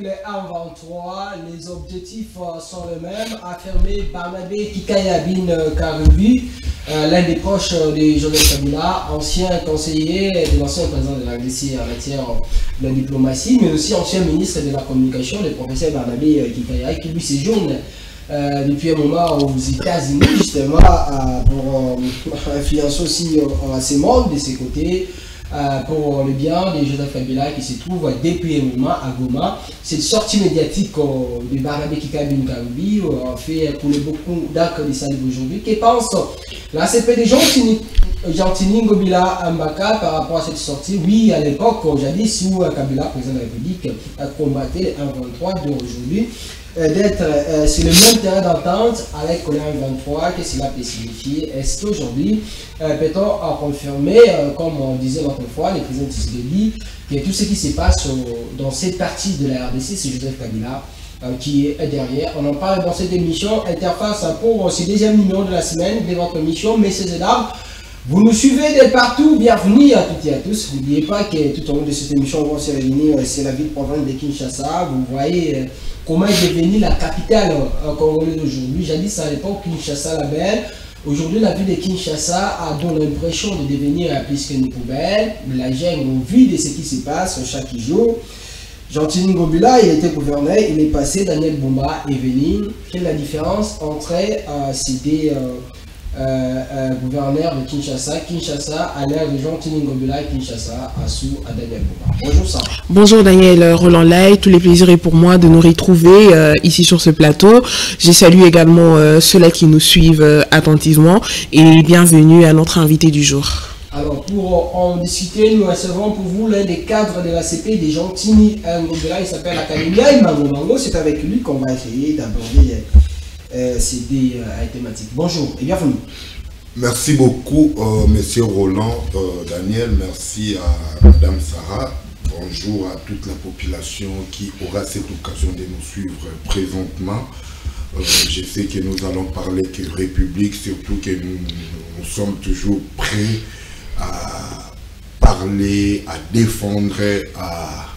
avec les 1-23, les objectifs sont les mêmes. Affirmer Barnabé Kikayabin Karubi, l'un des proches de Joseph Kabila, ancien conseiller de l'ancien président de la RDC en matière de diplomatie, mais aussi ancien ministre de la communication, le professeur Barnabé Kikaya, qui lui séjourne depuis un moment aux États-Unis, justement, pour influencer aussi ses membres de ses côtés. Pour le bien de Joseph Kabila qui se trouve depuis un moment à Goma. Cette sortie médiatique de Barnabé Kikabin Karubi fait couler beaucoup d'encre de salive aujourd'hui. Que pense la CP de Gentini Ngobila Mbaka par rapport à cette sortie? Oui, à l'époque, jadis, où Kabila, président de la République, a combattu les 1-23 d'aujourd'hui, d'être sur le même terrain d'entente avec le 1-23, qu'est-ce que cela peut signifier? Est-ce qu'aujourd'hui, peut-on confirmer, comme on disait l'autre fois, le président Tshisekedi, que tout ce qui se passe dans cette partie de la RDC, c'est Joseph Kabila qui est derrière. On en parle dans cette émission, interface pour ce deuxième numéro de la semaine de votre émission, messieurs et dames. Vous nous suivez de partout, bienvenue à toutes et à tous. N'oubliez pas que tout au long de cette émission, on va se réunir, c'est la ville province de Kinshasa. Vous voyez comment est devenue la capitale congolaise aujourd'hui. Jadis à l'époque, Kinshasa la belle. Aujourd'hui, la ville de Kinshasa a donc l'impression de devenir plus qu'une poubelle. La gêne au vu de ce qui se passe chaque jour. Gentini Ngobila, il était gouverneur, il est passé, Daniel Bumba est venu. Quelle est la différence entre ces deux gouverneur de Kinshasa, à l'ère de Gentini Ngobila et Kinshasa à Daniel Bumba. Bonjour Sarah. Bonjour Daniel Roland Lay, tous les plaisirs est pour moi de nous retrouver ici sur ce plateau. Je salue également ceux-là qui nous suivent attentivement et bienvenue à notre invité du jour. Alors pour en discuter, nous recevons pour vous l'un des cadres de la CP des Gentini Ngobila, il s'appelle Academia Imango. C'est avec lui qu'on va essayer d'aborder ces deux thématiques. Bonjour et bienvenue. Merci beaucoup, monsieur Roland, Daniel. Merci à madame Sarah. Bonjour à toute la population qui aura cette occasion de nous suivre présentement. Je sais que nous allons parler que République, surtout que nous sommes toujours prêts à parler, à défendre, à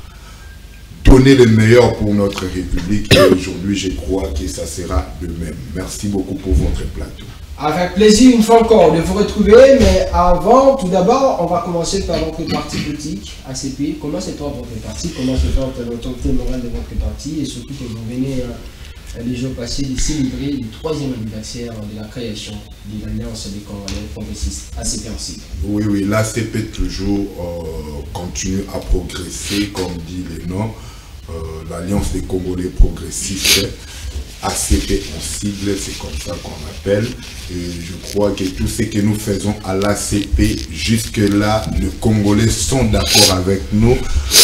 donner le meilleur pour notre République. Et aujourd'hui, je crois que ça sera de même. Merci beaucoup pour votre plateau. Avec plaisir, une fois encore, de vous retrouver. Mais avant, tout d'abord, on va commencer par votre parti politique, ACP. Comment c'est toi votre parti? Comment c'est toi l'autorité morale de votre parti? Et surtout que vous venez les jours passés de célébrer le 3e anniversaire de la création de l'Alliance des Congolais progressistes, ACP en cible. Oui, l'ACP toujours continue à progresser, comme dit le nom. L'Alliance des Congolais progressistes, ACP en sigle, c'est comme ça qu'on appelle. Et je crois que tout ce que nous faisons à l'ACP, jusque-là, les Congolais sont d'accord avec nous.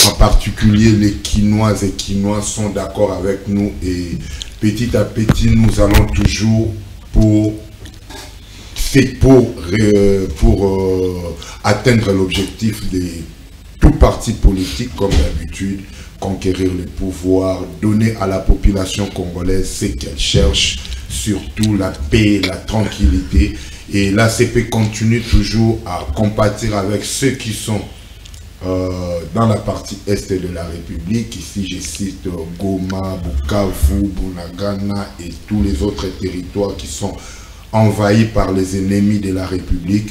En particulier, les Quinoises et Quinois sont d'accord avec nous. Et petit à petit, nous allons toujours pour atteindre l'objectif de tout parti politique, comme d'habitude, conquérir le pouvoir, donner à la population congolaise ce qu'elle cherche, surtout la paix, la tranquillité. Et l'ACP continue toujours à compatir avec ceux qui sont dans la partie est de la République. Ici, je cite Goma, Bukavu, Bunagana et tous les autres territoires qui sont envahis par les ennemis de la République.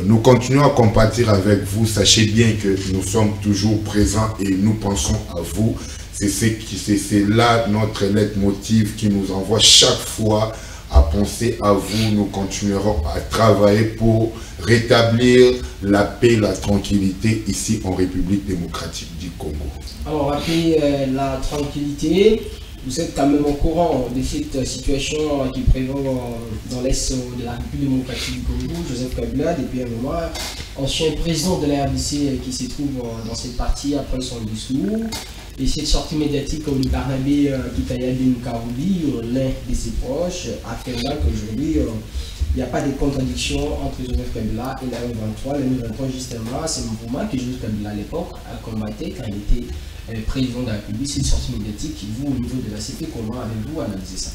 Nous continuons à compatir avec vous. Sachez bien que nous sommes toujours présents et nous pensons à vous. C'est là notre leitmotiv qui nous envoie chaque fois à penser à vous. Nous continuerons à travailler pour rétablir la paix, la tranquillité ici en République démocratique du Congo. Alors, la paix, la tranquillité. Vous êtes quand même au courant de cette situation qui prévaut dans l'Est de la République démocratique du Congo. Joseph Kabila, depuis un moment, ancien président de la RDC qui se trouve dans cette partie après son discours. Et cette sortie médiatique de Barnabé Kikayabin Karubi, l'un de ses proches, affirmant qu'aujourd'hui, il n'y a pas de contradiction entre Joseph Kabila et la M23. La M23, justement, c'est un mouvement que Joseph Kabila à l'époque a combattu quand il était président de la République. C'est une sortie médiatique. Vous, au niveau de la CP, comment avez-vous analysé ça?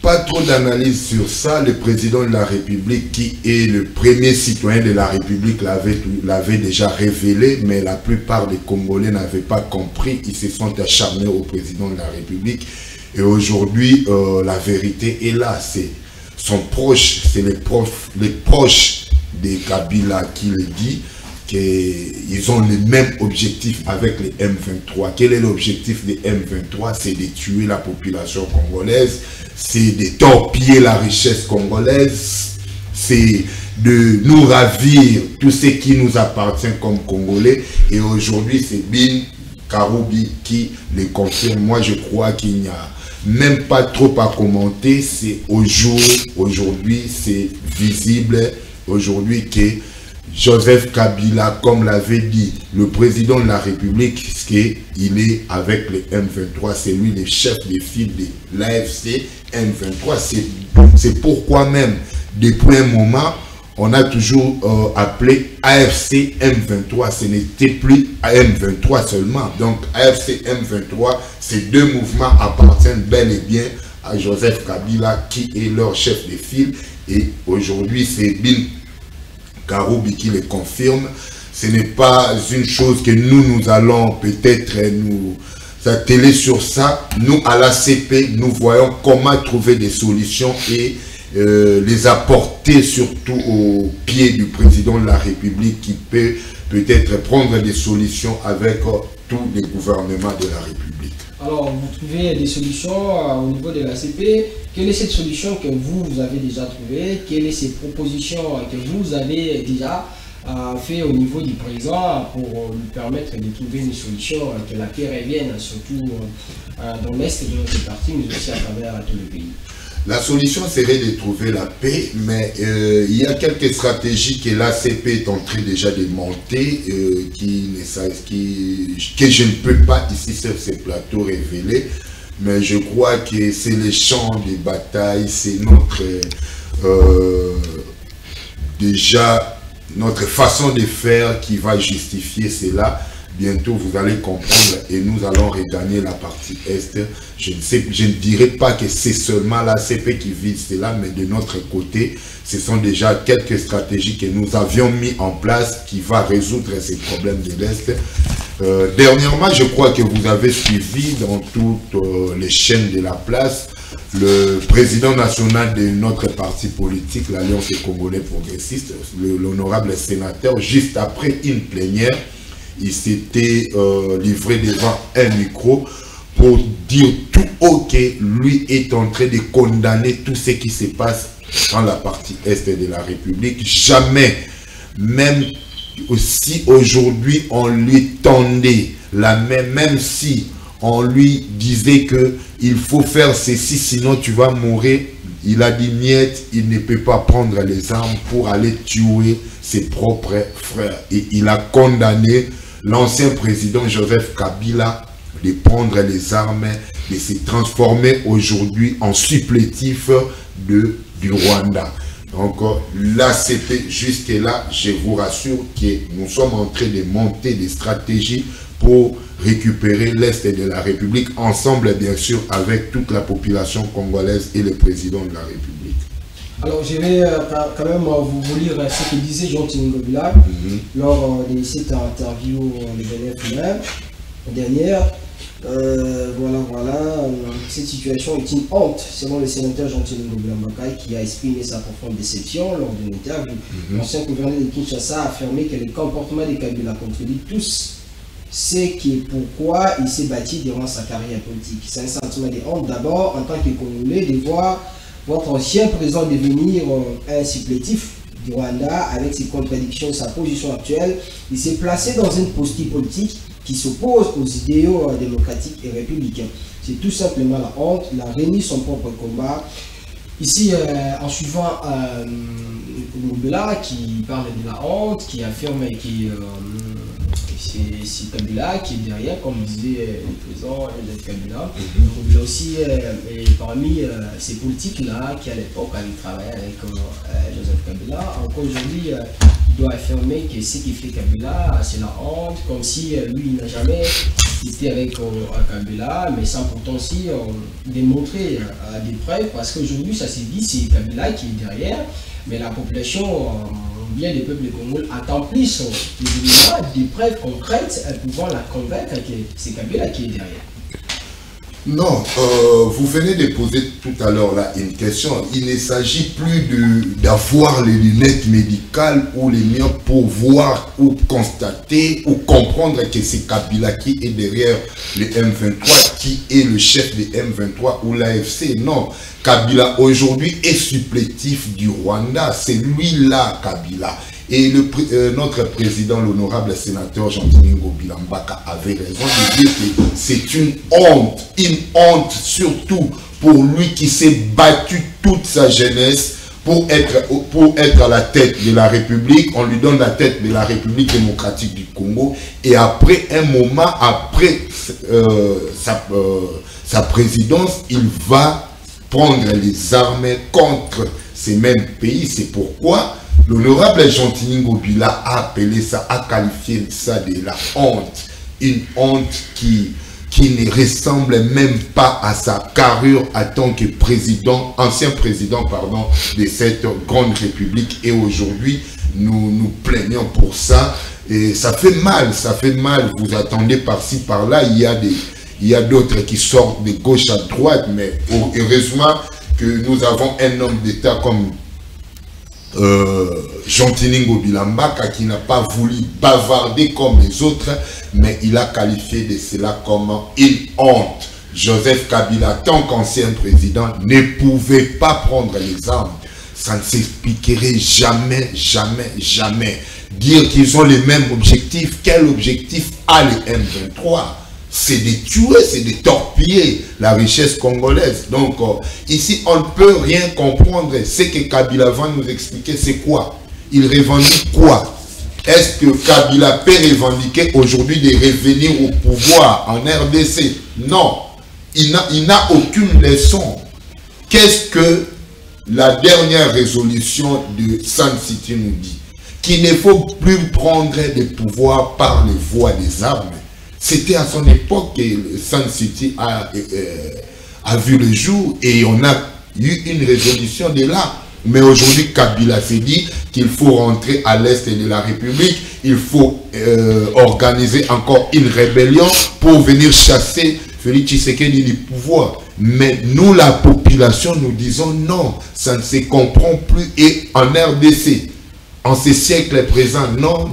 Pas trop d'analyse sur ça. Le président de la République, qui est le premier citoyen de la République, l'avait déjà révélé, mais la plupart des Congolais n'avaient pas compris. Ils se sont acharnés au président de la République. Et aujourd'hui, la vérité est là. C'est son proche, c'est les proches de Kabila qui le dit, qu'ils ont les mêmes objectifs avec les M23. Quel est l'objectif des M23? C'est de tuer la population congolaise, c'est de torpiller la richesse congolaise, c'est de nous ravir tout ce qui nous appartient comme Congolais. Et aujourd'hui, c'est Bin Karoubi qui les confirme. Moi, je crois qu'il n'y a même pas trop à commenter. C'est aujourd'hui, c'est visible aujourd'hui que Joseph Kabila, comme l'avait dit le président de la République, il est avec les M23, c'est lui le chef de file de l'AFC M23. C'est pourquoi même, depuis un moment, on a toujours appelé AFC M23. Ce n'était plus M23 seulement. Donc AFC M23, ces deux mouvements appartiennent bel et bien à Joseph Kabila, qui est leur chef de file. Et aujourd'hui, c'est Bin Karoubi qui le confirme. Ce n'est pas une chose que nous allons peut-être nous atteler sur ça. Nous, à l'ACP, nous voyons comment trouver des solutions et les apporter surtout au pied du président de la République, qui peut peut-être prendre des solutions avec tous les gouvernements de la République. Alors, vous trouvez des solutions au niveau de l'ACP. Quelle est cette solution que vous avez déjà trouvée? Quelles sont ces propositions que vous avez déjà fait au niveau du président pour lui permettre de trouver une solution, que la paix revienne, surtout dans l'Est de notre partie, mais aussi à travers tout le pays? La solution serait de trouver la paix, mais il y a quelques stratégies que l'ACP est en train déjà de monter, que je ne peux pas ici sur ces plateaux révéler, mais je crois que c'est les champs de bataille, c'est notre façon de faire qui va justifier cela. Bientôt, vous allez comprendre et nous allons regagner la partie Est. Je ne dirais pas que c'est seulement l'ACP qui vise cela, mais de notre côté, ce sont déjà quelques stratégies que nous avions mis en place qui va résoudre ces problèmes de l'Est. Dernièrement, je crois que vous avez suivi dans toutes les chaînes de la place le président national de notre parti politique, l'Alliance des Congolais progressistes, l'honorable sénateur, juste après une plénière, il s'était livré devant un micro pour dire tout haut que lui est en train de condamner tout ce qui se passe dans la partie Est de la République. Jamais, même si aujourd'hui on lui tendait la main, même si on lui disait que il faut faire ceci, sinon tu vas mourir, il a dit miette, il ne peut pas prendre les armes pour aller tuer ses propres frères. Et il a condamné l'ancien président Joseph Kabila de prendre les armes, de se transformer aujourd'hui en supplétif du Rwanda. Donc l'ACP, jusque-là, je vous rassure que nous sommes en train de monter des stratégies pour récupérer l'Est de la République, ensemble bien sûr avec toute la population congolaise et le président de la République. Alors je vais quand même vous lire ce que disait Jean-Thierry Ngobila lors de cette interview dernière. Voilà, cette situation est une honte, selon le sénateur Jean-Thierry Ngobila qui a exprimé sa profonde déception lors d'une interview. L'ancien gouverneur de Kinshasa a affirmé que le comportement de Kabila contredit tous ce qui est pourquoi il s'est bâti durant sa carrière politique. C'est un sentiment de honte d'abord en tant que Congolais de voir votre ancien président devenir un supplétif du Rwanda avec ses contradictions, sa position actuelle. Il s'est placé dans une posture politique qui s'oppose aux idéaux démocratiques et républicains. C'est tout simplement la honte. Il a renié son propre combat. Ici, en suivant Ngobila qui parle de la honte, qui affirme que c'est Kabila qui est derrière, comme disait le président Joseph Kabila. Ngobila aussi est parmi ces politiques-là qui à l'époque avaient travaillé avec Joseph Kabila. Encore aujourd'hui, il doit affirmer que ce qui fait Kabila, c'est la honte, comme si lui n'a jamais complicité avec Kabila, mais sans pourtant aussi démontrer des preuves, parce qu'aujourd'hui, ça s'est dit, c'est Kabila qui est derrière, mais la population, bien des peuples congolais, attend plus des preuves concrètes pouvant la convaincre que c'est Kabila qui est derrière. Non, vous venez de poser tout à l'heure là une question. Il ne s'agit plus d'avoir les lunettes médicales ou les miens pour voir ou constater ou comprendre que c'est Kabila qui est derrière le M23, qui est le chef des M23 ou l'AFC. Non, Kabila aujourd'hui est supplétif du Rwanda. C'est lui là, Kabila. Et notre président, l'honorable sénateur Jean-Tiningo Bilambaka, avait raison de dire que c'est une honte surtout pour lui qui s'est battu toute sa jeunesse pour être à la tête de la République. On lui donne la tête de la République démocratique du Congo, et après un moment, après sa présidence, il va prendre les armes contre ces mêmes pays. C'est pourquoi l'honorable Jean-Tiningo Bila a appelé ça, a qualifié ça de la honte. Une honte qui ne ressemble même pas à sa carrure en tant que ancien président de cette grande république. Et aujourd'hui, nous plaignons pour ça. Et ça fait mal. Vous attendez par-ci, par-là. Il y a d'autres qui sortent de gauche à droite, mais heureusement que nous avons un homme d'État comme Jean-Tiningo Bilambaka, qui n'a pas voulu bavarder comme les autres, mais il a qualifié de cela comme une honte. Joseph Kabila, tant qu'ancien président, ne pouvait pas prendre les armes. Ça ne s'expliquerait jamais. Dire qu'ils ont les mêmes objectifs, quel objectif a le M23? C'est de tuer, c'est de torpiller la richesse congolaise. Donc, ici, on ne peut rien comprendre. Ce que Kabila va nous expliquer, c'est quoi? Il revendique quoi? Est-ce que Kabila peut revendiquer aujourd'hui de revenir au pouvoir en RDC? Non. Il n'a aucune leçon. Qu'est-ce que la dernière résolution de Sun City nous dit? Qu'il ne faut plus prendre le pouvoir par les voies des armes. C'était à son époque que Sun City a vu le jour, et on a eu une résolution de là. Mais aujourd'hui, Kabila s'est dit qu'il faut rentrer à l'est de la République, il faut organiser encore une rébellion pour venir chasser Félix Tshisekedi du pouvoir. Mais nous, la population, nous disons non, ça ne se comprend plus. Et en RDC, en ces siècles présents, non,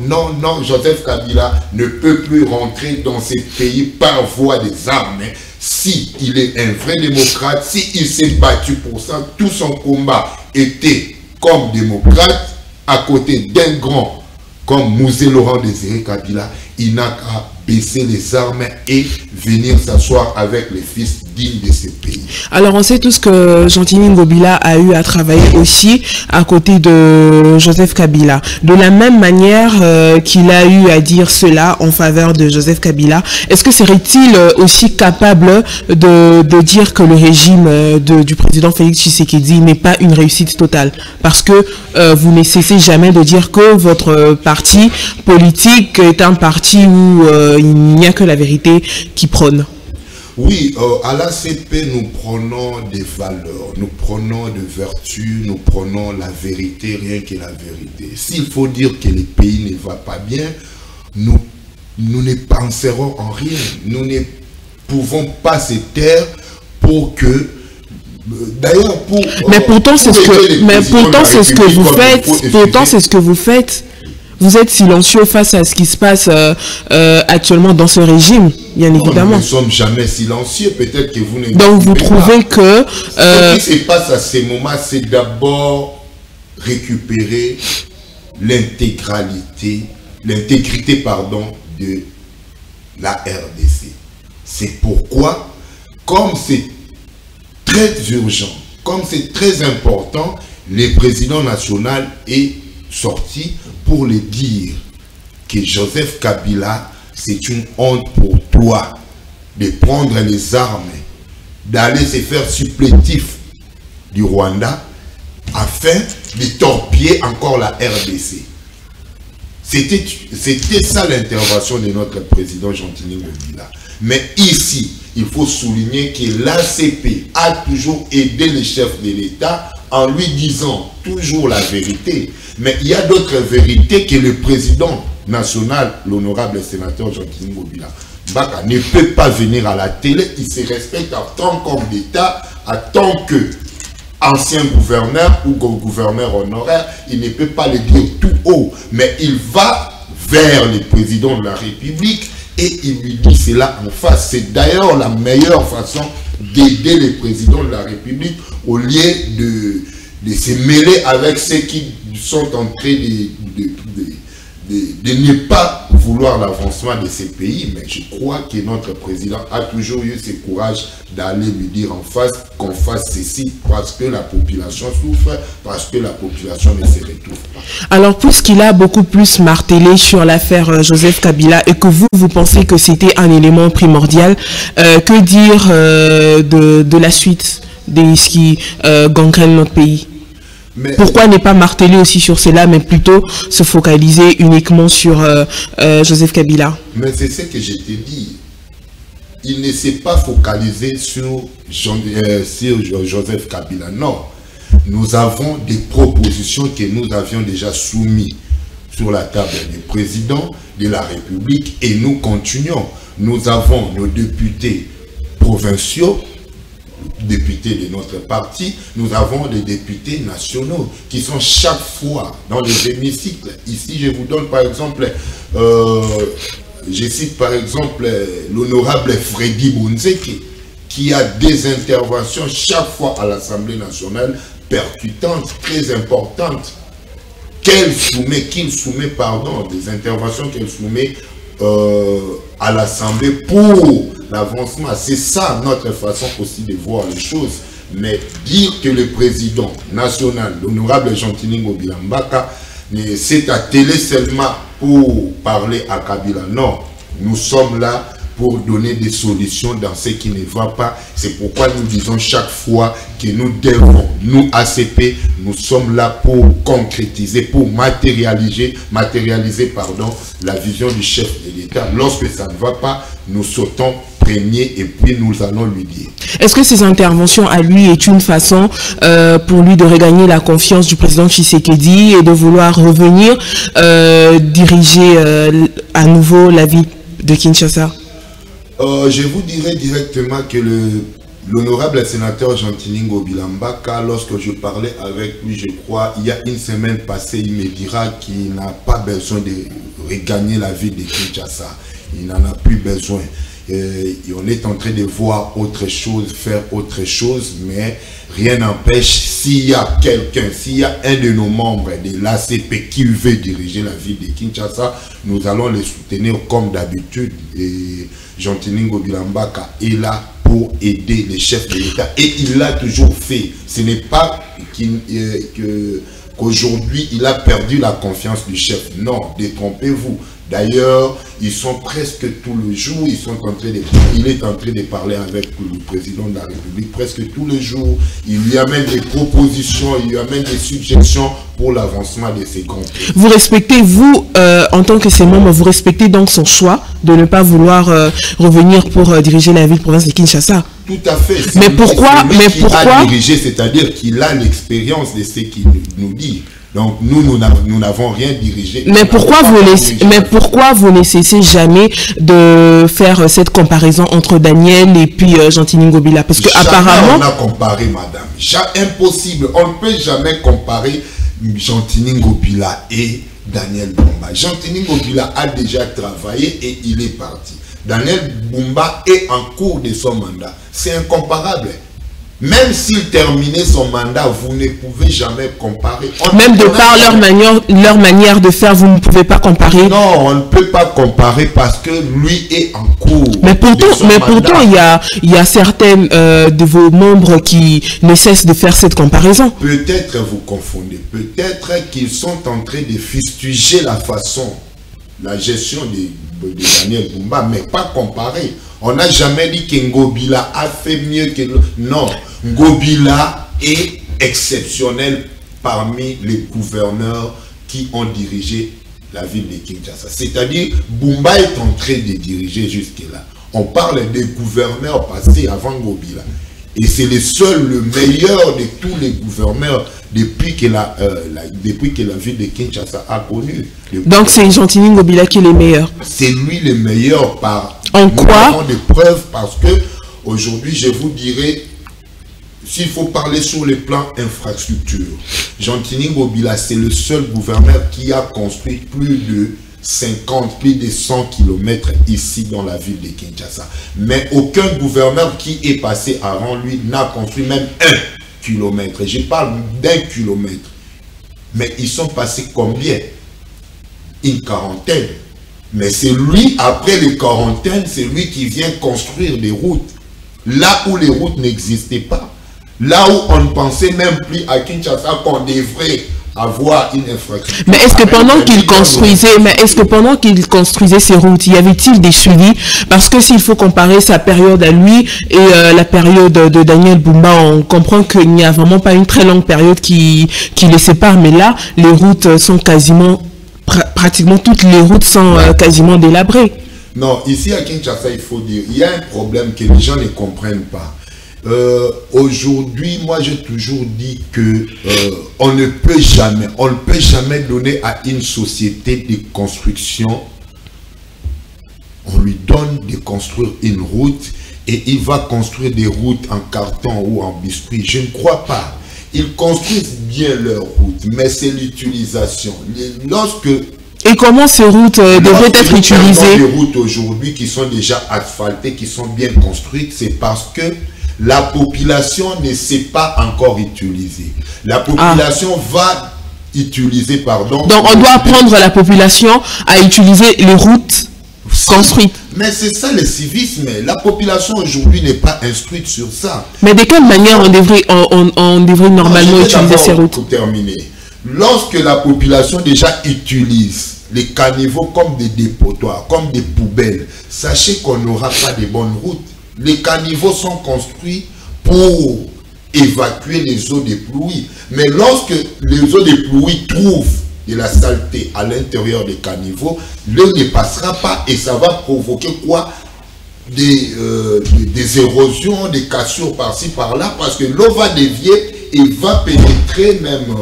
Joseph Kabila ne peut plus rentrer dans ces pays par voie des armes. Si il est un vrai démocrate, s'il s'est battu pour ça, tout son combat était comme démocrate, à côté d'un grand comme Mouzé Laurent Désiré Kabila, il n'a qu'à baisser les armes et venir s'asseoir avec les fils dignes de ces pays. Alors on sait tous que Jean-Tiningo Bila a eu à travailler aussi à côté de Joseph Kabila. De la même manière qu'il a eu à dire cela en faveur de Joseph Kabila, est-ce que serait-il aussi capable de dire que le régime du président Félix Tshisekedi n'est pas une réussite totale? Parce que vous ne cessez jamais de dire que votre parti politique est un parti où il n'y a que la vérité qui prône. Oui, à l'ACP, nous prenons des valeurs, nous prenons des vertus, nous prenons la vérité, rien que la vérité. S'il faut dire que le pays ne va pas bien, nous ne penserons en rien. Nous ne pouvons pas se taire pour que... D'ailleurs, mais pourtant, c'est ce que vous faites. Pourtant, c'est ce que vous faites. Vous êtes silencieux face à ce qui se passe actuellement dans ce régime, bien évidemment. Nous ne sommes jamais silencieux, peut-être que vous ne... Donc vous trouvez que... Ce qui se passe à ces moments, c'est d'abord récupérer l'intégrité de la RDC. C'est pourquoi, comme c'est très urgent, comme c'est très important, le président national est sorti pour le dire que Joseph Kabila, c'est une honte pour toi de prendre les armes, d'aller se faire supplétif du Rwanda afin de torpiller encore la RDC. C'était ça l'intervention de notre président Gentilini Ngobila. Mais ici, il faut souligner que l'ACP a toujours aidé les chefs de l'État en lui disant toujours la vérité. Mais il y a d'autres vérités que le président national, l'honorable sénateur Gentilini Ngobila Mbaka, ne peut pas venir à la télé. Il se respecte en tant qu'homme d'État, en tant que ancien gouverneur ou gouverneur honoraire. Il ne peut pas le dire tout haut, mais il va vers le président de la République et il lui dit cela en face. C'est d'ailleurs la meilleure façon d'aider le président de la République au lieu de se mêler avec ceux qui sont en train de ne pas vouloir l'avancement de ces pays. Mais je crois que notre président a toujours eu ce courage d'aller lui dire en face qu'on fasse ceci parce que la population souffre, parce que la population ne se retrouve pas. Alors, puisqu'il a beaucoup plus martelé sur l'affaire Joseph Kabila et que vous pensez que c'était un élément primordial, que dire de la suite de ce qui gangrène notre pays? Mais pourquoi ne pas marteler aussi sur cela, mais plutôt se focaliser uniquement sur Joseph Kabila? Mais c'est ce que je t'ai dit. Il ne s'est pas focalisé sur Joseph Kabila. Non. Nous avons des propositions que nous avions déjà soumises sur la table du président de la République et nous continuons. Nous avons nos députés provinciaux, députés de notre parti, nous avons des députés nationaux qui sont chaque fois dans les hémicycles. Ici, je vous donne par exemple, je cite par exemple l'honorable Freddy Bunzeki, qui a des interventions chaque fois à l'Assemblée nationale percutantes, très importantes, qu'il soumet, des interventions qu'elle soumet à l'Assemblée pour l'avancement. C'est ça notre façon aussi de voir les choses. Mais dire que le président national, l'honorable Gentilini Ngobila Mbaka, s'est attelé seulement pour parler à Kabila, non. Nous sommes là pour donner des solutions dans ce qui ne va pas. C'est pourquoi nous disons chaque fois que nous devons, nous ACP, nous sommes là pour concrétiser, pour matérialiser la vision du chef de l'État. Lorsque ça ne va pas, nous sautons premier et puis nous allons lui dire. Est-ce que ces interventions à lui est une façon pour lui de regagner la confiance du président Tshisekedi et de vouloir revenir diriger à nouveau la ville de Kinshasa? Je vous dirais directement que l'honorable sénateur Gentilini Ngobila Mbaka, lorsque je parlais avec lui, je crois, il y a une semaine passée, il me dira qu'il n'a pas besoin de regagner la ville de Kinshasa. Il n'en a plus besoin. Et on est en train de voir autre chose, faire autre chose, mais rien n'empêche, s'il y a quelqu'un, s'il y a un de nos membres de l'ACP qui veut diriger la ville de Kinshasa, nous allons les soutenir comme d'habitude. Et Gentilini Ngobila Mbaka est là pour aider les chefs de l'État. Et il l'a toujours fait. Ce n'est pas qu'aujourd'hui, il a perdu la confiance du chef. Non, détrompez-vous. D'ailleurs, ils sont presque tous les jours, il est en train de parler avec le président de la République presque tous les jours. Il y a même des propositions, il y a même des suggestions pour l'avancement de ces grands pays. Vous respectez, vous, en tant que ses membres, vous respectez donc son choix de ne pas vouloir revenir pour diriger la ville-province de Kinshasa? Tout à fait. Mais pourquoi diriger, c'est-à-dire qu'il a l'expérience de ce qu'il nous dit. Donc nous n'avons rien dirigé. Mais pourquoi vous ne cessez jamais de faire cette comparaison entre Daniel et puis Gentilini Ngobila? Parce que apparemment on a comparé, madame. Impossible. On ne peut jamais comparer Gentilini Ngobila et Daniel Bumba. Gentilini Ngobila a déjà travaillé et il est parti. Daniel Bumba est en cours de son mandat. C'est incomparable. Même s'il terminait son mandat, vous ne pouvez jamais comparer. Même de par leur manière de faire, vous ne pouvez pas comparer. Non, on ne peut pas comparer parce que lui est en cours. Mais pourtant, il y a certains de vos membres qui ne cessent de faire cette comparaison. Peut-être vous confondez. Peut-être qu'ils sont en train de fustiger la gestion de Daniel Bumba, mais pas comparer. On n'a jamais dit que Ngobila a fait mieux que... Non, Ngobila est exceptionnel parmi les gouverneurs qui ont dirigé la ville de Kinshasa. C'est-à-dire, Bumba est en train de diriger jusque-là. On parle des gouverneurs passés avant Ngobila. Et c'est le seul, le meilleur de tous les gouverneurs depuis que la ville de Kinshasa a connu. Donc c'est Gentini Ngobila qui est le meilleur. C'est lui le meilleur par... En quoi? Nous avons des preuves parce que aujourd'hui, je vous dirais, s'il faut parler sur le plan infrastructure, Gentini Ngobila, c'est le seul gouverneur qui a construit plus de 50, plus de 100 km ici dans la ville de Kinshasa. Mais aucun gouverneur qui est passé avant lui n'a construit même 1 kilomètre. Je parle d'1 kilomètre. Mais ils sont passés combien? Une quarantaine. Mais c'est lui, après les quarantaines, c'est lui qui vient construire des routes. Là où les routes n'existaient pas. Là où on ne pensait même plus à Kinshasa qu'on devrait avoir une infrastructure. Mais est-ce que pendant qu'il construisait ces routes, y avait-il des suivis? Parce que s'il faut comparer sa période à lui et la période de Daniel Bumba, on comprend qu'il n'y a vraiment pas une très longue période qui les sépare. Mais là, les routes sont quasiment, pratiquement toutes les routes sont quasiment délabrées. Non, ici à Kinshasa, il faut dire, il y a un problème que les gens ne comprennent pas. Aujourd'hui, moi j'ai toujours dit que on ne peut jamais donner à une société de construction, on lui donne de construire une route et il va construire des routes en carton ou en biscuit. Je ne crois pas. Ils construisent bien leurs routes, mais c'est l'utilisation. Et comment ces routes devraient être utilisées? Les routes aujourd'hui qui sont déjà asphaltées, qui sont bien construites, c'est parce que la population ne sait pas encore utiliser. La population va utiliser, pardon. Donc on doit apprendre la population à utiliser les routes construites. Mais c'est ça le civisme. La population aujourd'hui n'est pas instruite sur ça. Mais de quelle manière on devrait normalement utiliser ces routes? Pour terminer, lorsque la population déjà utilise les caniveaux comme des dépotoirs, comme des poubelles, sachez qu'on n'aura pas de bonnes routes. Les caniveaux sont construits pour évacuer les eaux de pluie. Mais lorsque les eaux de pluie trouvent de la saleté à l'intérieur des caniveaux, l'eau ne passera pas et ça va provoquer quoi? Des érosions, des cassures par-ci, par-là, parce que l'eau va dévier et va pénétrer même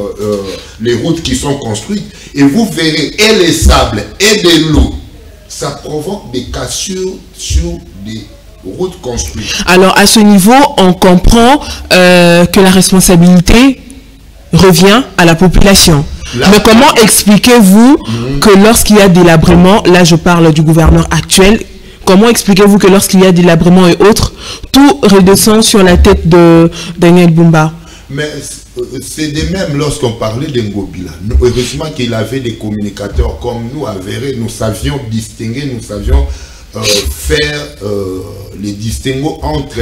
les routes qui sont construites. Et vous verrez, et les sables et de l'eau, ça provoque des cassures sur des routes construites. Alors à ce niveau, on comprend que la responsabilité revient à la population. Mais comment expliquez-vous que lorsqu'il y a délabrement, là je parle du gouverneur actuel, comment expliquez-vous que lorsqu'il y a délabrement et autres, tout redescend sur la tête de Daniel Bumba? Mais c'est de même lorsqu'on parlait de Ngobila. Heureusement qu'il avait des communicateurs comme nous à Verret, nous savions distinguer, nous savions faire les distinguos entre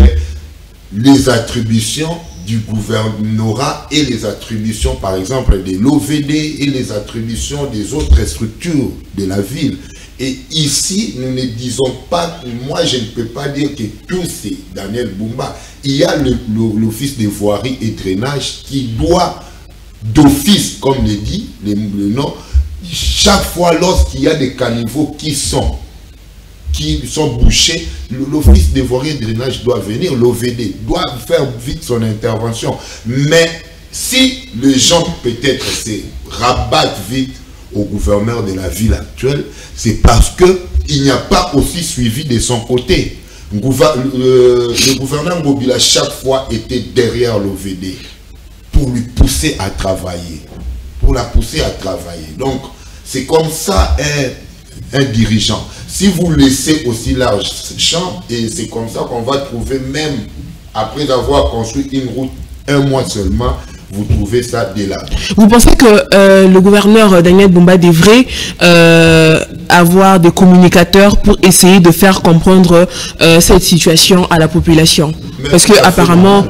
les attributions du gouvernorat et les attributions par exemple de l'OVD et les attributions des autres structures de la ville. Et ici, nous ne disons pas, moi je ne peux pas dire que tout c'est Daniel Bumba. Il y a l'office de voirie et drainage qui doit d'office, comme le dit le nom, chaque fois lorsqu'il y a des caniveaux qui sont bouchés, l'office de voirie et drainage doit venir, l'OVD doit faire vite son intervention. Mais si les gens peut-être se rabattent vite au gouverneur de la ville actuelle, c'est parce qu'il n'y a pas aussi suivi de son côté. Le gouverneur Ngobila chaque fois était derrière l'OVD pour lui pousser à travailler. Pour la pousser à travailler. Donc, c'est comme ça un dirigeant. Si vous laissez aussi large champ, et c'est comme ça qu'on va trouver, même après avoir construit une route 1 mois seulement, vous trouvez ça délabré. Vous pensez que le gouverneur Daniel Bumba devrait avoir des communicateurs pour essayer de faire comprendre cette situation à la population? Parce que apparemment...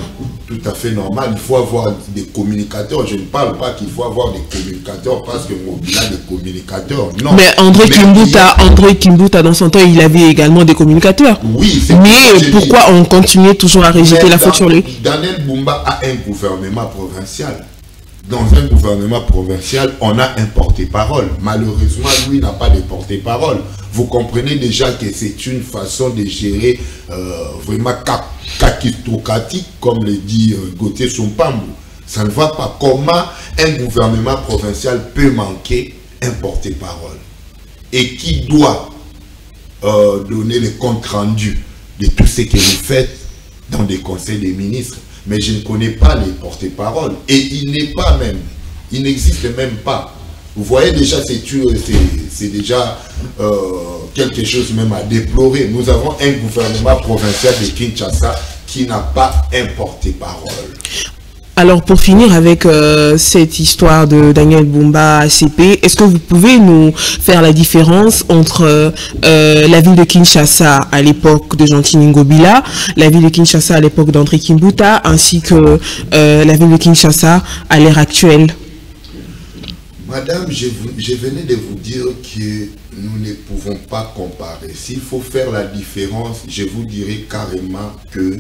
Tout à fait normal, il faut avoir des communicateurs. Je ne parle pas qu'il faut avoir des communicateurs parce que Ngobila a des communicateurs. Non. Mais André Kimbuta, dans son temps, il avait également des communicateurs. Oui, mais pourquoi on continue toujours à rejeter la faute sur lui? Daniel Bumba a un gouvernement provincial. dans un gouvernement provincial, on a un porte-parole. Malheureusement, lui n'a pas de porte-parole. Vous comprenez déjà que c'est une façon de gérer vraiment kakistocratique, comme le dit Gauthier Sompambou. Ça ne va pas. Comment un gouvernement provincial peut manquer un porte-parole? Et qui doit donner le compte rendu de tout ce que vous faites dans des conseils des ministres? Mais je ne connais pas les porte-paroles. Et il n'est pas même. Il n'existe même pas. Vous voyez déjà, c'est déjà quelque chose même à déplorer. Nous avons un gouvernement provincial de Kinshasa qui n'a pas un porte-parole. Alors pour finir avec cette histoire de Daniel Bumba ACP, est-ce que vous pouvez nous faire la différence entre la ville de Kinshasa à l'époque de Gentil Ngobila, la ville de Kinshasa à l'époque d'André Kimbuta, ainsi que la ville de Kinshasa à l'ère actuelle? Madame, je venais de vous dire que nous ne pouvons pas comparer. S'il faut faire la différence, je vous dirais carrément que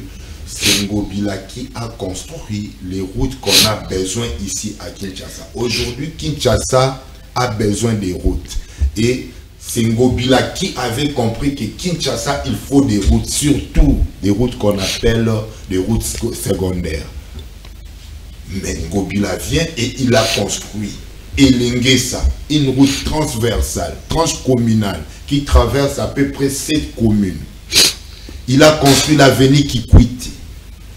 c'est Ngobila qui a construit les routes qu'on a besoin ici à Kinshasa. Aujourd'hui, Kinshasa a besoin des routes. Et c'est Ngobila qui avait compris que Kinshasa, il faut des routes, surtout des routes qu'on appelle des routes secondaires. Mais Ngobila vient et il a construit Elengesa, une route transversale, transcommunale, qui traverse à peu près 7 communes. Il a construit l'avenue Kikwiti.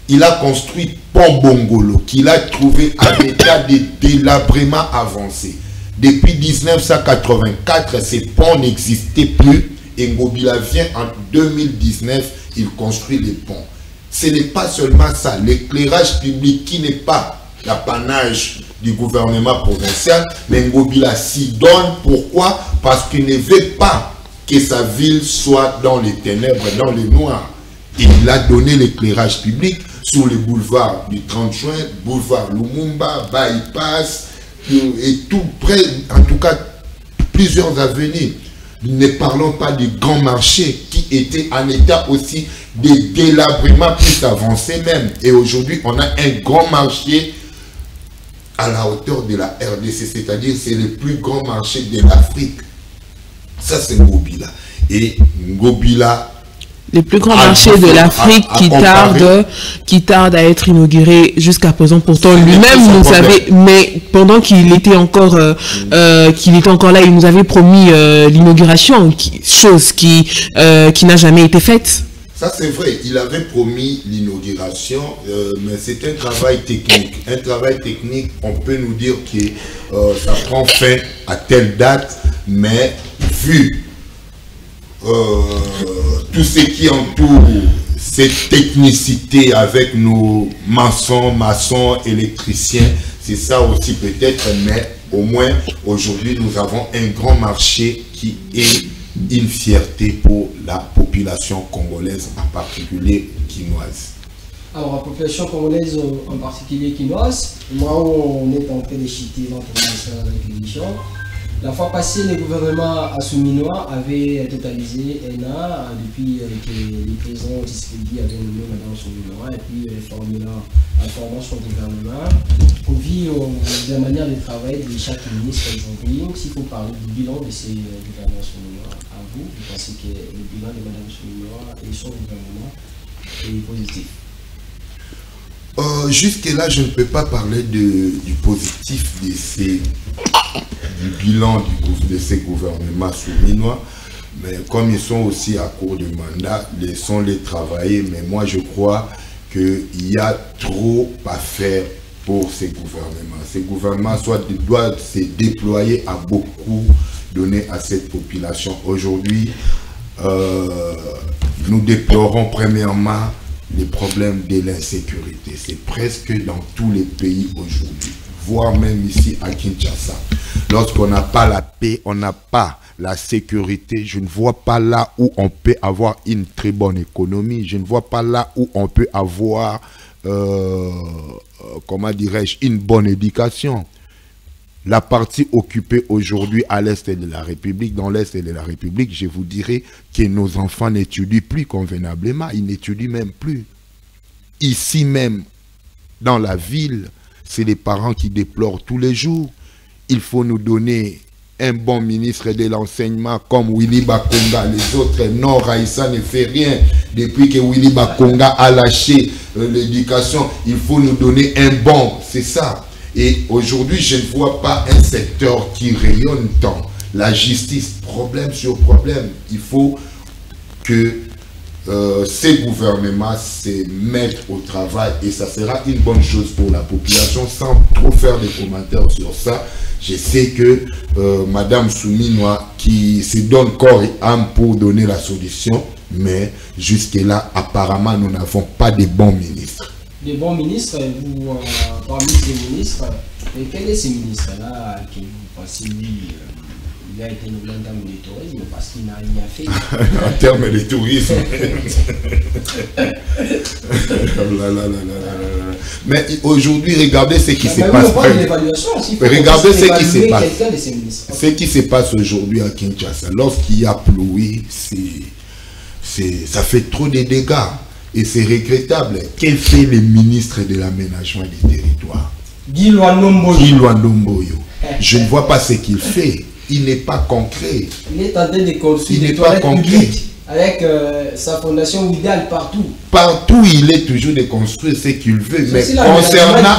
Il a construit Pont Bongolo, qu'il a trouvé à l'état de délabrement avancé. Depuis 1984, ces ponts n'existaient plus. Et Ngobila vient en 2019, il construit les ponts. Ce n'est pas seulement ça, l'éclairage public qui n'est pas l'apanage du gouvernement provincial, mais Ngobila s'y donne. Pourquoi? Parce qu'il ne veut pas que sa ville soit dans les ténèbres, dans le noir. Il a donné l'éclairage public sur le boulevard du 30 juin, boulevard Lumumba, Bypass, et tout près, en tout cas, plusieurs avenues. Ne parlons pas du grand marché qui était en état aussi de délabrement plus avancé même. Et aujourd'hui, on a un grand marché à la hauteur de la RDC, c'est-à-dire c'est le plus grand marché de l'Afrique. Ça, c'est Ngobila. Et Ngobila, le plus grand marché de l'Afrique qui tarde à être inauguré jusqu'à présent. Pourtant, lui-même nous avait, mais pendant qu'il était encore là, il nous avait promis l'inauguration, chose qui n'a jamais été faite. Ça, c'est vrai, il avait promis l'inauguration, mais c'est un travail technique. Un travail technique, on peut nous dire que ça prend fin à telle date, mais vu tout ce qui entoure cette technicité avec nos maçons, électriciens, c'est ça aussi peut-être, mais au moins aujourd'hui nous avons un grand marché qui est une fierté pour la population congolaise, en particulier quinoise. Alors, la population congolaise, en particulier quinoise, moi où on est en train de chiter notre ministère de l'Agriculture, la fois passée, le gouvernement assouminois avait totalisé un an depuis que le président Tshisekedi avait nommé Mme Souminois et puis en formant son gouvernement. Au vu de la manière de travail de chaque ministre aujourd'hui, s'il faut parler du bilan de ces gouvernements souminois, à vous pensez que le bilan de Mme Souminois et son gouvernement est positif? Jusque-là, je ne peux pas parler du positif du bilan de ces gouvernements souminois, mais comme ils sont aussi à court de mandat, laissons-les travailler. Mais moi, je crois qu'il y a trop à faire pour ces gouvernements. Ces gouvernements doivent se déployer à beaucoup donner à cette population. Aujourd'hui, nous déplorons premièrement les problèmes de l'insécurité. C'est presque dans tous les pays aujourd'hui, voire même ici à Kinshasa. Lorsqu'on n'a pas la paix, on n'a pas la sécurité, je ne vois pas là où on peut avoir une très bonne économie, je ne vois pas là où on peut avoir, comment dirais-je, une bonne éducation. La partie occupée aujourd'hui à l'est de la République, dans l'est de la République, je vous dirais que nos enfants n'étudient plus convenablement, ils n'étudient même plus. Ici même, dans la ville, c'est les parents qui déplorent tous les jours. Il faut nous donner un bon ministre de l'enseignement comme Willy Bakonga. Les autres, non, Raïssa ne fait rien. Depuis que Willy Bakonga a lâché l'éducation, il faut nous donner un bon. C'est ça. Et aujourd'hui, je ne vois pas un secteur qui rayonne tant. La justice, problème sur problème. Il faut que ces gouvernements se mettent au travail et ça sera une bonne chose pour la population. Sans trop faire des commentaires sur ça, je sais que Madame Souminois qui se donne corps et âme pour donner la solution, mais jusque-là, apparemment, nous n'avons pas de bons ministres. Des bons ministres, vous, parmi ces ministres, et quel est ce ministre-là que vous pensez, lui, il a été nommé en termes de tourisme parce qu'il n'a rien fait. En termes de tourisme. Mais aujourd'hui, regardez ce qui se passe. Regardez ce qui se passe. Ce qui se passe aujourd'hui à Kinshasa. Lorsqu'il y a plu, ça fait trop de dégâts. Et c'est regrettable. Qu'est-ce que fait le ministre de l'aménagement du territoire? Guy Luandomboyo. Je ne vois pas ce qu'il fait. Il n'est pas concret. Il est en train de construire des toilettes publiques avec sa fondation Widal partout. Partout, il est toujours de construire ce qu'il veut. Mais concernant...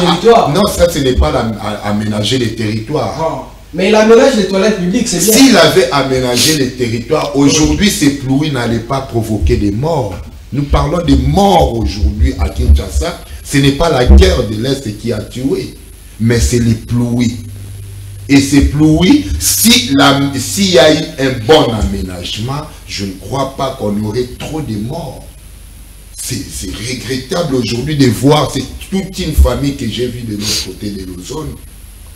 Non, ça, ce n'est pas aménager les territoires. Ah. Mais il aménage les toilettes publiques, c'est bien. S'il avait aménagé les territoires, aujourd'hui, ces pluies n'allaient pas provoquer des morts. Nous parlons des morts aujourd'hui à Kinshasa. Ce n'est pas la guerre de l'Est qui a tué, mais c'est les pluies. Et ces pluies, s'il y a eu un bon aménagement, je ne crois pas qu'on aurait trop de morts. C'est regrettable aujourd'hui de voir, c'est toute une famille que j'ai vue de l'autre côté de Lausanne,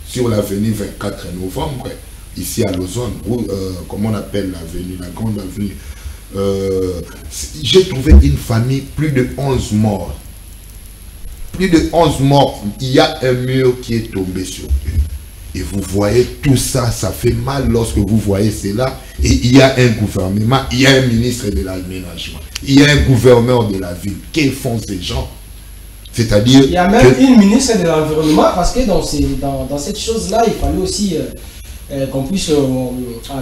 sur l'avenue 24 novembre, ici à Lausanne, comment on appelle l'avenue, la grande avenue. J'ai trouvé une famille, plus de 11 morts. Plus de 11 morts. Il y a un mur qui est tombé sur eux. Et vous voyez tout ça, ça fait mal lorsque vous voyez cela. Et il y a un gouvernement, il y a un ministre de l'aménagement, il y a un gouverneur de la ville. Que font ces gens? C'est-à-dire... Il y a même une ministre de l'environnement parce que dans cette chose-là, il fallait aussi qu'on puisse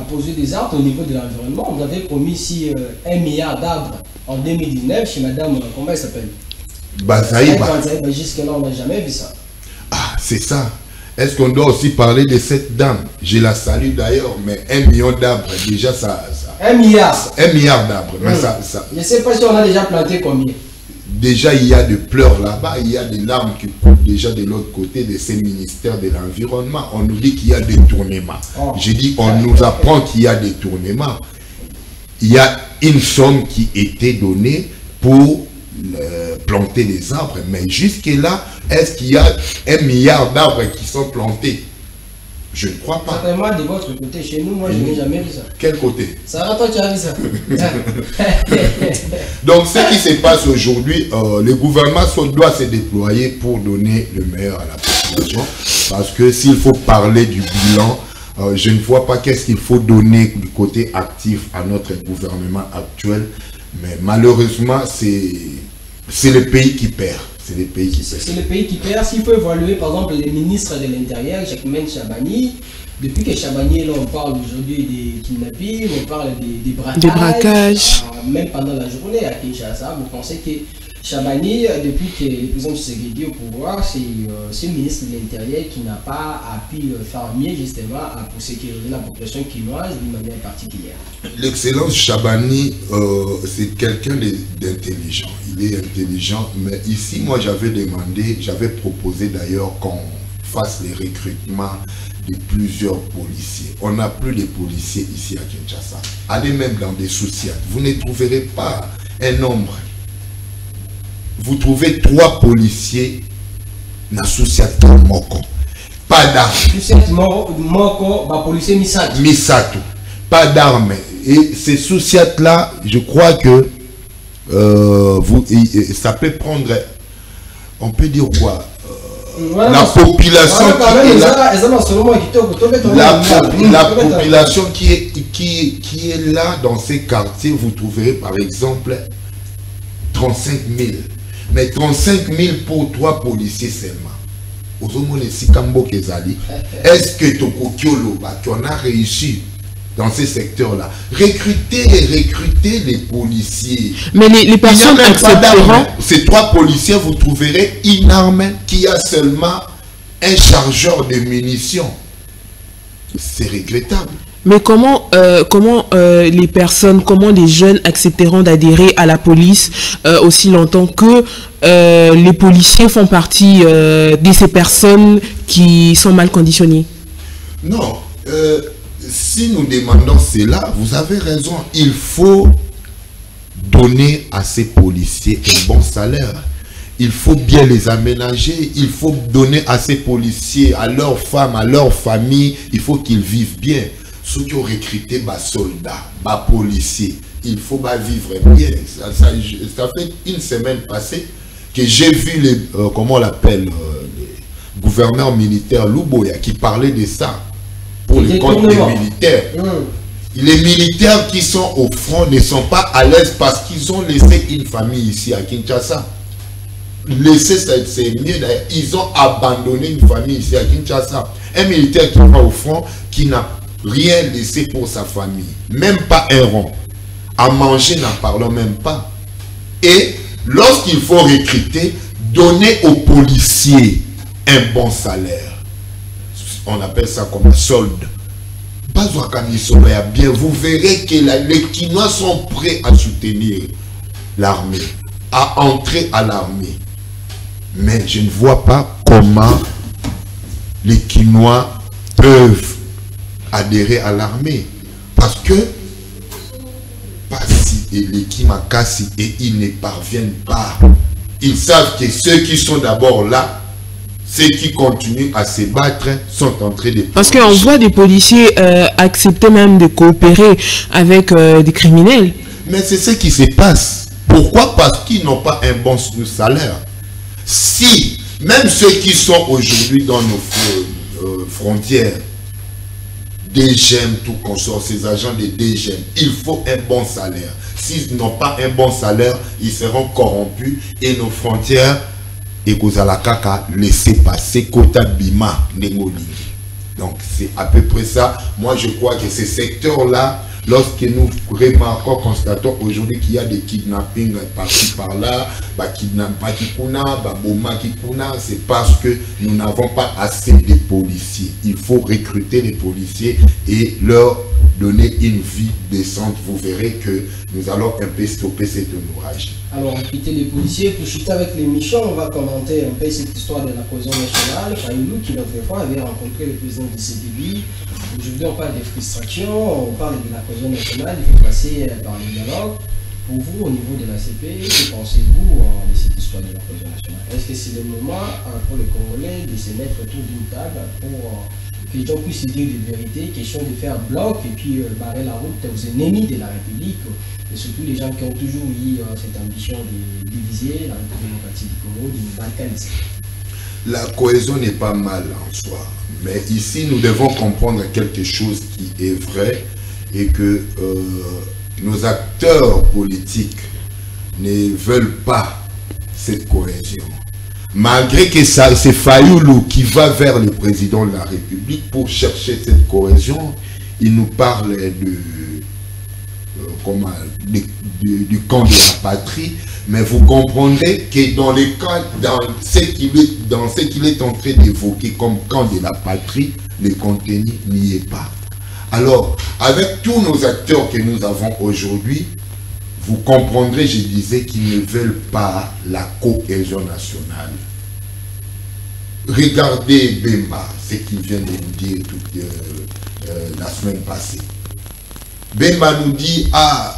poser des arbres au niveau de l'environnement. On avait promis ici 1 milliard d'arbres en 2019 chez Madame, comment elle s'appelle? Bazaïba. Jusque-là, on n'a jamais vu ça. Ah, c'est ça. Est-ce qu'on doit aussi parler de cette dame? Je la salue d'ailleurs, mais 1 million d'arbres, déjà ça... 1 milliard. 1 milliard d'arbres, mais ça... Je ne sais pas si on a déjà planté combien. Déjà, il y a des pleurs là-bas, il y a des larmes qui coulent déjà de l'autre côté de ces ministères de l'environnement. On nous dit qu'il y a des tournements. Oh. J'ai dit, on nous apprend qu'il y a des tournements. Il y a une somme qui était donnée pour planter des arbres, mais jusque-là, est-ce qu'il y a 1 milliard d'arbres qui sont plantés? Je ne crois pas. Certainement de votre côté, chez nous, moi je n'ai jamais vu ça. Quel côté? Ça va, toi tu as vu ça. Donc ce qui se passe aujourd'hui, le gouvernement doit se déployer pour donner le meilleur à la population. Parce que s'il faut parler du bilan, je ne vois pas qu'est-ce qu'il faut donner du côté actif à notre gouvernement actuel. Mais malheureusement, c'est le pays qui perd. C'est le pays qui perd. C'est le pays qui perd. S'il faut évaluer, par exemple, les ministres de l'Intérieur, Jacquemaine Chabani, depuis que Chabani est là, on parle aujourd'hui des kidnappings, on parle des braquages. Des braquages. Même pendant la journée à Kinshasa, vous pensez que Chabani, depuis que le président Tshisekedi est au pouvoir, c'est le ministre de l'Intérieur qui n'a pas pu faire mieux justement pour sécuriser la population quinoise d'une manière particulière. L'excellence Chabani, c'est quelqu'un d'intelligent. Il est intelligent, mais ici, moi, j'avais proposé d'ailleurs qu'on fasse les recrutements de plusieurs policiers. On n'a plus de policiers ici à Kinshasa. Allez même dans des sociétés. Vous ne trouverez pas un nombre. Vous trouvez 3 policiers dans la société Moko. Pas d'armes. Société Moko, bah policier Misato. Misato. Pas d'armes. Et ces sociétés-là, je crois que ça peut prendre, on peut dire quoi, la population la population qui est là dans ces quartiers, vous trouverez par exemple 35 000. Mais 35 000 pour 3 policiers seulement. Est-ce que Tokokyo qu'on a réussi dans ces secteurs-là? Recruter les policiers. Mais les personnes accepteront. Ces 3 policiers, vous trouverez inarmés, qui a seulement un chargeur de munitions. C'est regrettable. Mais comment les personnes, comment les jeunes accepteront d'adhérer à la police aussi longtemps que les policiers font partie de ces personnes qui sont mal conditionnées? Non. Si nous demandons cela, vous avez raison. Il faut donner à ces policiers un bon salaire. Il faut bien les aménager. Il faut donner à ces policiers, à leurs femmes, à leurs familles, il faut qu'ils vivent bien. Ceux qui ont recruté des soldats, des policiers, il faut vivre bien. Ça fait une semaine passée que j'ai vu les, comment on l'appelle, les gouverneurs militaires Luboya qui parlaient de ça pour les comptes des militaires. Les militaires qui sont au front ne sont pas à l'aise parce qu'ils ont laissé une famille ici à Kinshasa. Laisser, c'est mieux d'ailleurs. Ils ont abandonné une famille ici à Kinshasa. Un militaire qui va au front, qui n'a rien laissé pour sa famille, même pas un rond. À manger, n'en parlons même pas. Et lorsqu'il faut recruter, donner aux policiers un bon salaire. On appelle ça comme un solde. Pas bien. Vous verrez que les Kinois sont prêts à soutenir l'armée, à entrer à l'armée. Mais je ne vois pas comment les Kinois peuvent adhérer à l'armée. Parce que Passi et les Kimakasi, et ils ne parviennent pas. Ils savent que ceux qui sont d'abord là, ceux qui continuent à se battre, sont en train de... Parce qu'on voit des policiers accepter même de coopérer avec des criminels. Mais c'est ce qui se passe. Pourquoi? Parce qu'ils n'ont pas un bon salaire. Si, même ceux qui sont aujourd'hui dans nos frontières, DGM, tout consort, ces agents de DGM, il faut un bon salaire. S'ils n'ont pas un bon salaire, ils seront corrompus et nos frontières, et Kozalakaka, laisser passer Kota Bima, Nengoli. Donc c'est à peu près ça. Moi je crois que ces secteurs-là, lorsque nous remarquons, constatons aujourd'hui qu'il y a des kidnappings par-ci par-là, c'est parce que nous n'avons pas assez de policiers. Il faut recruter les policiers et leur donner une vie décente. Vous verrez que nous allons un peu stopper cet ouvrage. Alors, quitter les policiers, pour chuter avec les méchants, on va commenter un peu cette histoire de la cohésion nationale. Fayoulou, qui l'autre fois avait rencontré le président de CDB. Aujourd'hui, on parle des frustrations, on parle de la cohésion nationale, il faut passer par le dialogue. Pour vous, au niveau de la CP, que pensez-vous de cette histoire de la cohésion nationale? Est-ce que c'est le moment pour les Congolais de se mettre autour d'une table pour que les gens puissent se dire des vérités, question de faire bloc et puis barrer la route aux ennemis de la République, et surtout les gens qui ont toujours eu cette ambition de diviser la République démocratique du Congo, de nous balkaniser? La cohésion n'est pas mal en soi, mais ici nous devons comprendre quelque chose qui est vrai et que nos acteurs politiques ne veulent pas cette cohésion. Malgré que c'est Fayoulou qui va vers le président de la République pour chercher cette cohésion, il nous parle du camp de la patrie, mais vous comprendrez que dans ce qu'il est en train d'évoquer comme camp de la patrie, le contenu n'y est pas. Alors, avec tous nos acteurs que nous avons aujourd'hui, vous comprendrez, je disais, qu'ils ne veulent pas la cohésion nationale. Regardez Bemba, ce qu'il vient de nous dire la semaine passée. Bemba nous dit, ah,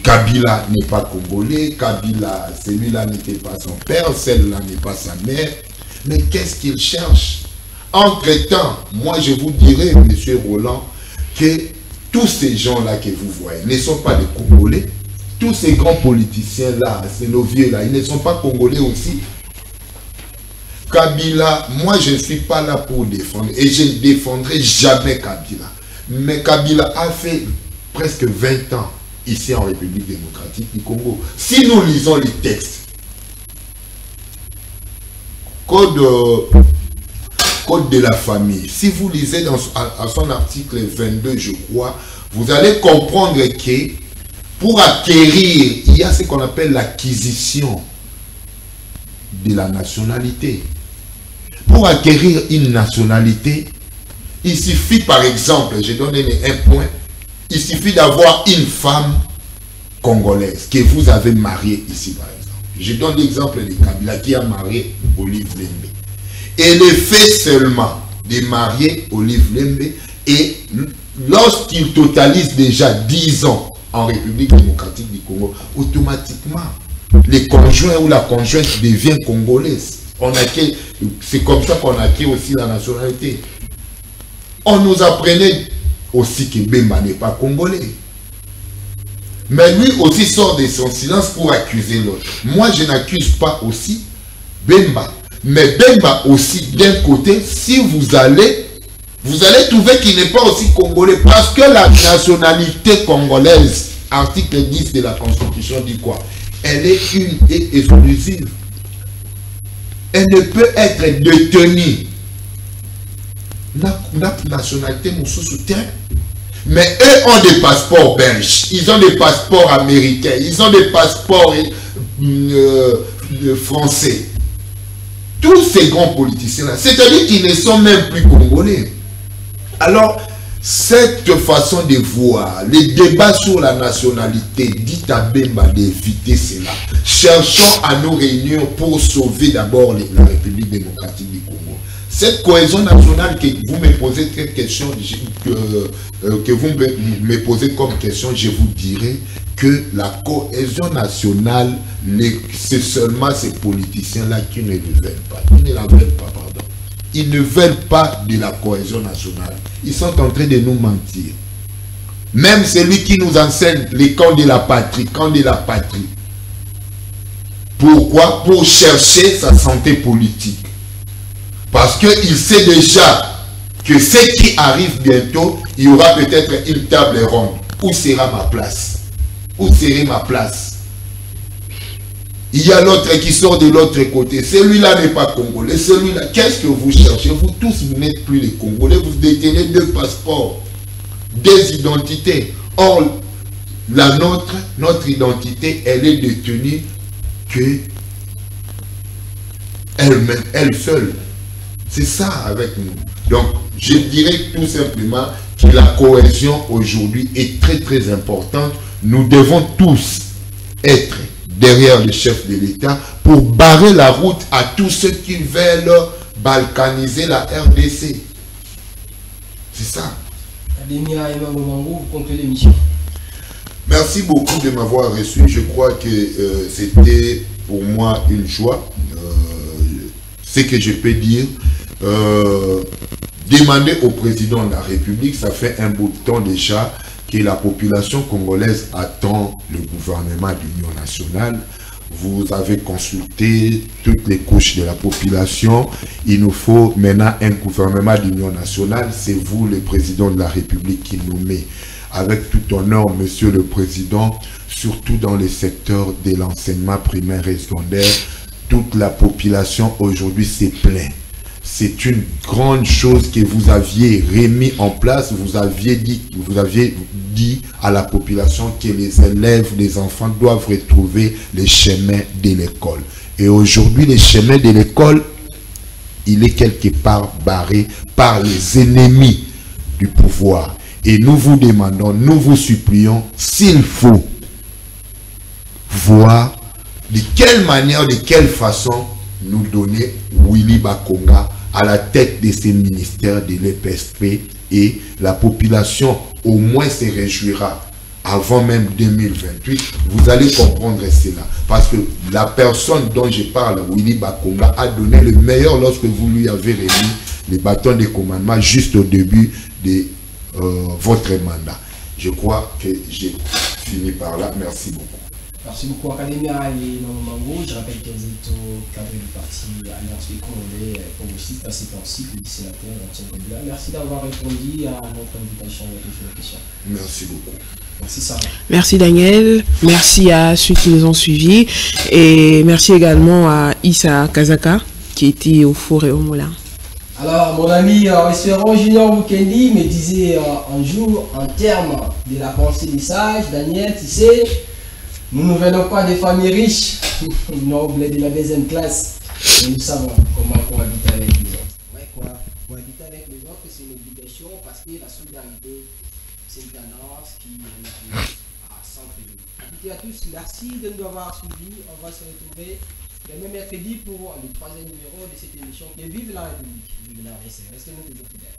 Kabila n'est pas congolais, Kabila, celui-là n'était pas son père, celle-là n'est pas sa mère. Mais qu'est-ce qu'il cherche? Entre-temps, moi je vous dirais, M. Roland, que tous ces gens-là que vous voyez ne sont pas des Congolais. Tous ces grands politiciens-là, c'est nos vieux-là, ils ne sont pas Congolais aussi. Kabila, moi je ne suis pas là pour défendre et je ne défendrai jamais Kabila. Mais Kabila a fait presque 20 ans ici en République démocratique du Congo. Si nous lisons les textes, code de la famille. Si vous lisez à son article 22, je crois, vous allez comprendre que pour acquérir, il y a ce qu'on appelle l'acquisition de la nationalité. Pour acquérir une nationalité, il suffit par exemple, je donne un point, il suffit d'avoir une femme congolaise que vous avez mariée ici par exemple. Je donne l'exemple de Kabila qui a marié Olive Lembe. Et le fait seulement de marier Olive Lembe, et lorsqu'il totalise déjà 10 ans en République démocratique du Congo, automatiquement, le conjoint ou la conjointe devient congolaise. C'est comme ça qu'on acquiert aussi la nationalité. On nous apprenait aussi que Bemba n'est pas congolais. Mais lui aussi sort de son silence pour accuser l'autre. Moi, je n'accuse pas aussi Bemba. Mais Bemba aussi, d'un côté, si vous allez trouver qu'il n'est pas aussi congolais. Parce que la nationalité congolaise, article 10 de la Constitution dit quoi? Elle est une et exclusive. Elle ne peut être détenue. La nationalité nous soutient. Mais eux ont des passeports belges, ils ont des passeports américains, ils ont des passeports français. Tous ces grands politiciens-là, c'est-à-dire qu'ils ne sont même plus congolais. Alors, cette façon de voir, les débats sur la nationalité, dit à Bemba d'éviter cela. Cherchons à nous réunir pour sauver d'abord la République démocratique du Congo. Cette cohésion nationale que vous me posez me posez comme question, je vous dirais que la cohésion nationale, c'est seulement ces politiciens-là qui ne le veulent pas. Ils ne la veulent pas, pardon. Ils ne veulent pas de la cohésion nationale. Ils sont en train de nous mentir. Même celui qui nous enseigne les camps de la patrie, Pourquoi? Pour chercher sa santé politique. Parce qu'il sait déjà que ce qui arrive bientôt, il y aura peut-être une table ronde. Où sera ma place? Où serait ma place? Il y a l'autre qui sort de l'autre côté. Celui-là n'est pas congolais. Celui-là, qu'est-ce que vous cherchez? Vous tous, vous n'êtes plus les Congolais. Vous détenez 2 passeports, 2 identités. Or, notre identité, elle est détenue que elle seule. C'est ça avec nous. Donc, je dirais tout simplement que la cohésion aujourd'hui est très très importante. Nous devons tous être derrière le chef de l'État pour barrer la route à tous ceux qui veulent balkaniser la RDC. C'est ça. Vous concluez l'émission. Merci beaucoup de m'avoir reçu. Je crois que c'était pour moi une joie. Ce que je peux dire, demander au président de la République, ça fait un bout de temps déjà que la population congolaise attend le gouvernement d'union nationale. Vous avez consulté toutes les couches de la population. Il nous faut maintenant un gouvernement d'union nationale. C'est vous, le président de la République, qui nous met. Avec tout honneur, monsieur le président, surtout dans le secteur de l'enseignement primaire et secondaire, toute la population aujourd'hui s'est plainte. C'est une grande chose que vous aviez remis en place. Vous aviez dit à la population que les élèves, les enfants doivent retrouver les chemins de l'école. Et aujourd'hui, les chemins de l'école, il est quelque part barré par les ennemis du pouvoir. Et nous vous demandons, nous vous supplions, s'il faut voir de quelle manière, de quelle façon nous donner Willy Bakonga à la tête de ces ministères de l'EPSP, et la population au moins se réjouira avant même 2028. Vous allez comprendre cela. Parce que la personne dont je parle, Willy Bakonga, a donné le meilleur lorsque vous lui avez remis les bâtons de commandement juste au début de votre mandat. Je crois que j'ai fini par là. Merci beaucoup. Merci beaucoup Academia et Mango. Je rappelle qu'elles êtes au cadre du parti Alliance des Congolais progressistes à cet cycle du sénateur Kabila. Merci d'avoir répondu à notre invitation et à toutes les questions. Merci beaucoup. Merci Sarah. Merci Daniel, merci à ceux qui nous ont suivis et merci également à Issa Kazaka qui était au four et au moulin. Alors, mon ami Espérant Junior Mukendi me disait un jour, en termes de la pensée des sages, Daniel, tu sais, nous ne venons pas des familles riches, nobles de la deuxième classe, et nous savons comment cohabiter avec les autres. Ouais, quoi, cohabiter avec les autres, c'est une obligation parce que la solidarité, c'est une tendance qui est à s'entraider. À tous, merci de nous avoir suivis. On va se retrouver le même mercredi pour le troisième numéro de cette émission qui est Vive la République. Vive la RDC. Restez-nous toujours fidèles.